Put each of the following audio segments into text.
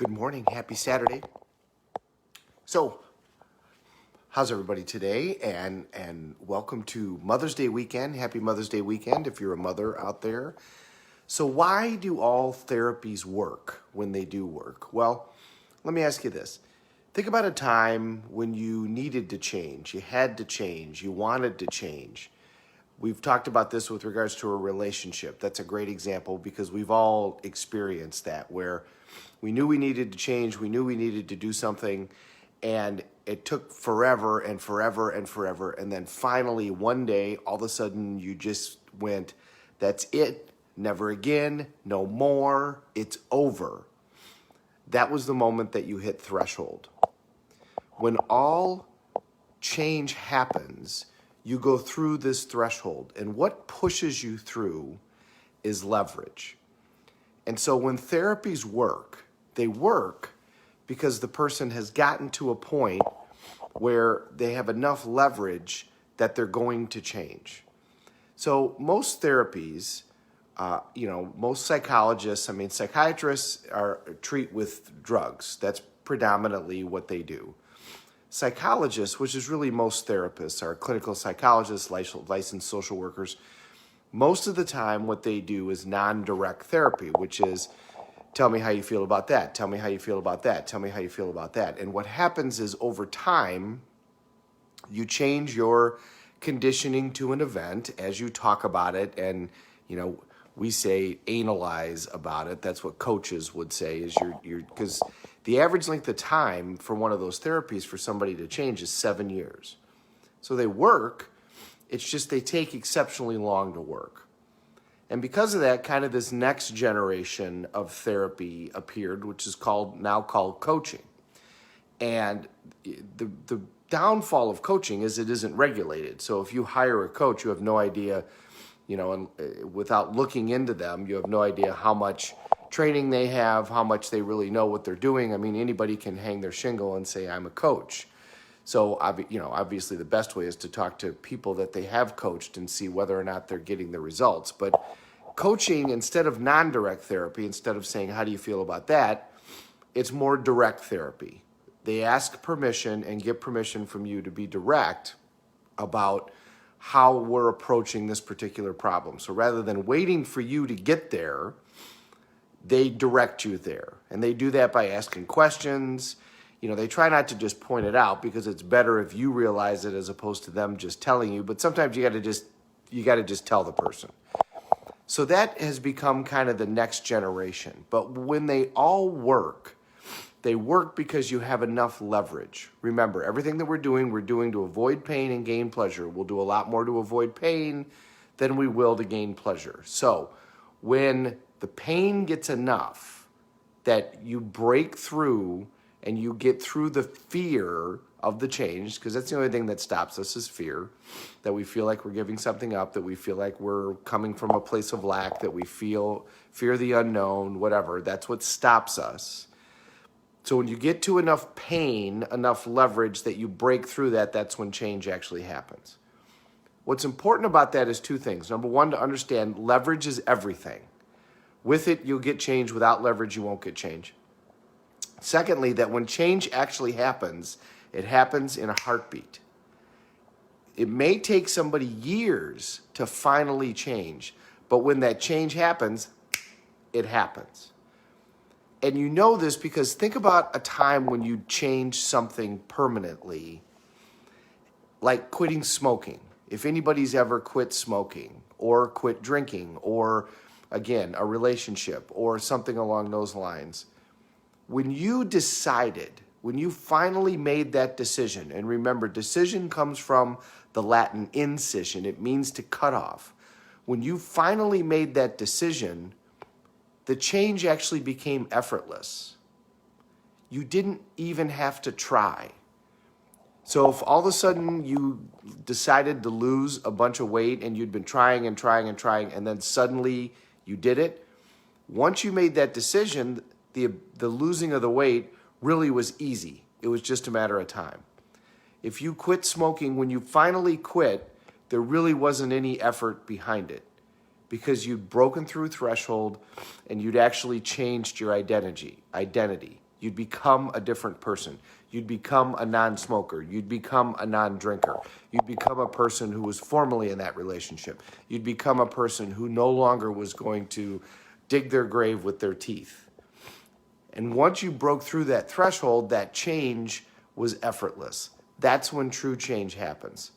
Good morning. Happy Saturday. So, how's everybody today? And welcome to Mother's Day weekend. Happy Mother's Day weekend if you're a mother out there. So, why do all therapies work when they do work? Well, let me ask you this. Think about a time when you needed to change, you had to change, you wanted to change. We've talked about this with regards to a relationship. That's a great example because we've all experienced that where we knew we needed to change, we knew we needed to do something, and it took forever and forever and forever. And then finally, one day, all of a sudden, you just went, that's it, never again, no more, it's over. That was the moment that you hit threshold. When all change happens, you go through this threshold, and what pushes you through is leverage. And so when therapies work, they work because the person has gotten to a point where they have enough leverage that they're going to change. So most therapies, most psychologists, psychiatrists treat with drugs. That's predominantly what they do. Psychologists, which is really most therapists, are clinical psychologists, licensed social workers. Most of the time, what they do is non-direct therapy, which is tell me how you feel about that, tell me how you feel about that, tell me how you feel about that. And what happens is over time, you change your conditioning to an event as you talk about it, and we say analyze about it. That's what coaches would say is because the average length of time for one of those therapies for somebody to change is 7 years. So they work, it's just they take exceptionally long to work. And because of that, kind of this next generation of therapy appeared, which is now called coaching. And the downfall of coaching is it isn't regulated. So if you hire a coach, you have no idea, and without looking into them, you have no idea how much training they have, how much they really know what they're doing. I mean, anybody can hang their shingle and say, I'm a coach. So, obviously the best way is to talk to people that they have coached and see whether or not they're getting the results. But coaching, instead of non-direct therapy, instead of saying, how do you feel about that? It's more direct therapy. They ask permission and get permission from you to be direct about how we're approaching this particular problem. So rather than waiting for you to get there, they direct you there. And they do that by asking questions. They try not to just point it out because it's better if you realize it as opposed to them just telling you. But sometimes you got to just tell the person. So that has become kind of the next generation. But when they all work, they work because you have enough leverage. Remember, everything that we're doing to avoid pain and gain pleasure. We'll do a lot more to avoid pain than we will to gain pleasure. So when the pain gets enough that you break through and you get through the fear of the change, because that's the only thing that stops us is fear, that we feel like we're giving something up, that we feel like we're coming from a place of lack, that we fear the unknown, whatever. That's what stops us. So when you get to enough pain, enough leverage that you break through that, that's when change actually happens. What's important about that is two things. Number one, to understand leverage is everything. With it, you'll get change. Without leverage, you won't get change. Secondly, that when change actually happens, it happens in a heartbeat. It may take somebody years to finally change, but when that change happens, it happens. And you know this because think about a time when you change something permanently, like quitting smoking. If anybody's ever quit smoking or quit drinking or, again, a relationship or something along those lines, when you finally made that decision, and remember, decision comes from the Latin incision, it means to cut off. When you finally made that decision, the change actually became effortless. You didn't even have to try. So if all of a sudden you decided to lose a bunch of weight and you'd been trying and trying and trying, and then suddenly you did it, once you made that decision, the losing of the weight really was easy. It was just a matter of time. If you quit smoking, when you finally quit, there really wasn't any effort behind it because you'd broken through threshold and you'd actually changed your identity. You'd become a different person. You'd become a non-smoker. You'd become a non-drinker. You'd become a person who was formerly in that relationship. You'd become a person who no longer was going to dig their grave with their teeth. And once you broke through that threshold, that change was effortless. That's when true change happens.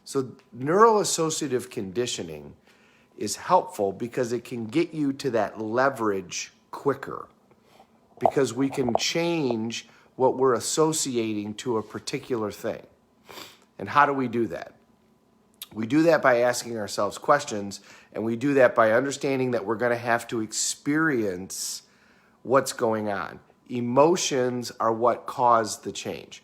So neuroassociative conditioning is helpful because it can get you to that leverage quicker, because we can change what we're associating to a particular thing. And how do we do that? We do that by asking ourselves questions, and we do that by understanding that we're going to have to experience what's going on. Emotions are what cause the change.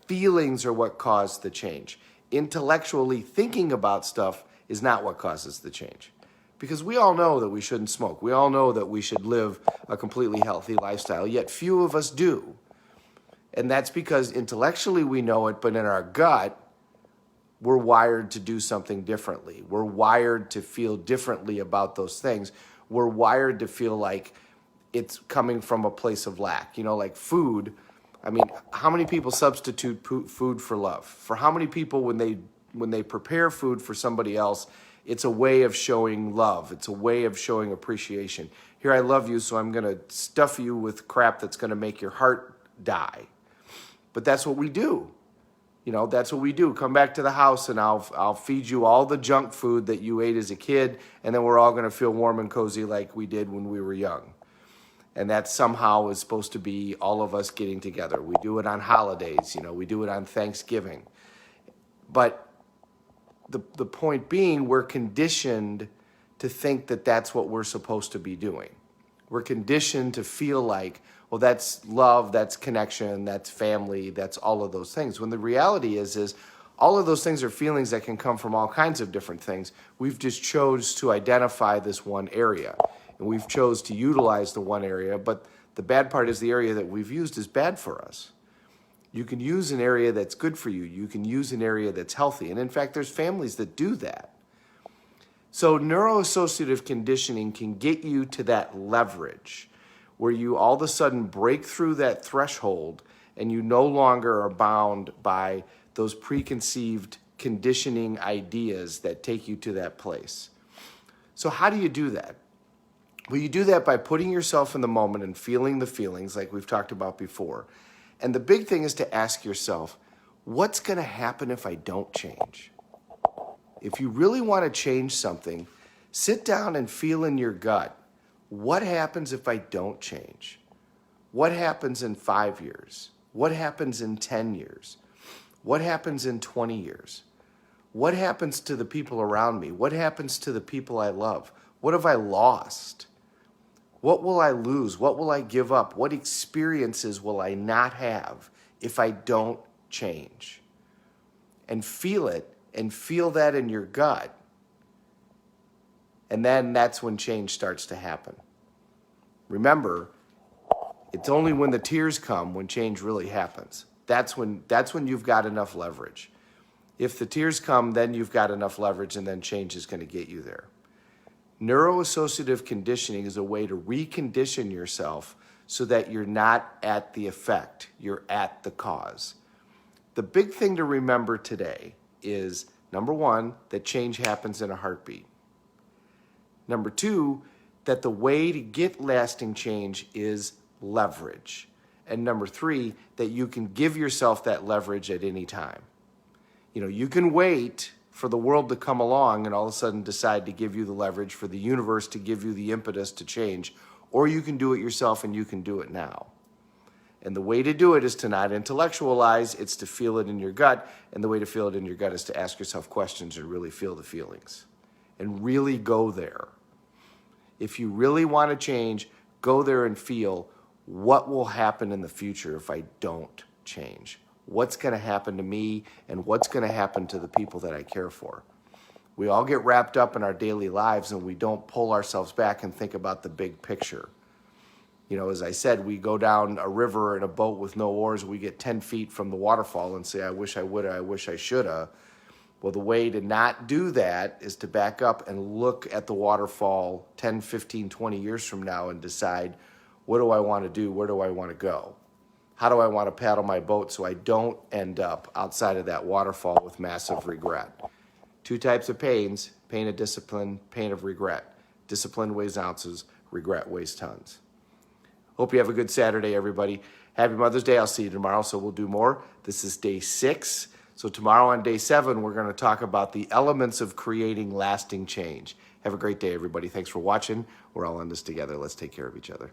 Feelings are what cause the change. Intellectually thinking about stuff is not what causes the change. Because we all know that we shouldn't smoke. We all know that we should live a completely healthy lifestyle, yet few of us do. And that's because intellectually we know it, but in our gut, we're wired to do something differently. We're wired to feel differently about those things. We're wired to feel like it's coming from a place of lack. You know, like food. I mean, how many people substitute food for love? For how many people, when they prepare food for somebody else, it's a way of showing love. It's a way of showing appreciation. Here, I love you, so I'm going to stuff you with crap that's going to make your heart die. But that's what we do. You know, that's what we do. Come back to the house and I'll feed you all the junk food that you ate as a kid, and then we're all going to feel warm and cozy like we did when we were young. And that somehow is supposed to be all of us getting together. We do it on holidays, you know, we do it on Thanksgiving. But the point being, we're conditioned to think that that's what we're supposed to be doing. We're conditioned to feel like, well, that's love, that's connection, that's family, that's all of those things. When the reality is all of those things are feelings that can come from all kinds of different things. We've just chose to identify this one area. And we've chose to utilize the one area, but the bad part is the area that we've used is bad for us. You can use an area that's good for you. You can use an area that's healthy. And in fact, there's families that do that. So neuroassociative conditioning can get you to that leverage where you all of a sudden break through that threshold and you no longer are bound by those preconceived conditioning ideas that take you to that place. So how do you do that? Well, you do that by putting yourself in the moment and feeling the feelings like we've talked about before. And the big thing is to ask yourself, what's going to happen if I don't change? If you really want to change something, sit down and feel in your gut, what happens if I don't change? What happens in 5 years? What happens in 10 years? What happens in 20 years? What happens to the people around me? What happens to the people I love? What have I lost? What will I lose? What will I give up? What experiences will I not have if I don't change? And feel it, and feel that in your gut. And then that's when change starts to happen. Remember, it's only when the tears come when change really happens. That's when you've got enough leverage. If the tears come, then you've got enough leverage, and then change is going to get you there. Neuroassociative conditioning is a way to recondition yourself so that you're not at the effect, you're at the cause. The big thing to remember today is, number one, that change happens in a heartbeat. Number two, that the way to get lasting change is leverage. And number three, that you can give yourself that leverage at any time. You know, you can wait for the world to come along and all of a sudden decide to give you the leverage, for the universe to give you the impetus to change, or you can do it yourself and you can do it now. And the way to do it is to not intellectualize, it's to feel it in your gut, and the way to feel it in your gut is to ask yourself questions and really feel the feelings and really go there. If you really want to change, go there and feel what will happen in the future if I don't change. What's going to happen to me and what's going to happen to the people that I care for. We all get wrapped up in our daily lives and we don't pull ourselves back and think about the big picture. You know, as I said, we go down a river in a boat with no oars, we get 10 feet from the waterfall and say, I wish I woulda, I wish I shoulda. Well, the way to not do that is to back up and look at the waterfall 10, 15, 20 years from now and decide, what do I want to do? Where do I want to go? How do I want to paddle my boat so I don't end up outside of that waterfall with massive regret? 2 types of pains: pain of discipline, pain of regret. Discipline weighs ounces, regret weighs tons. Hope you have a good Saturday, everybody. Happy Mother's Day. I'll see you tomorrow, so we'll do more. This is day 6. So tomorrow on day 7, we're going to talk about the elements of creating lasting change. Have a great day, everybody. Thanks for watching. We're all in this together. Let's take care of each other.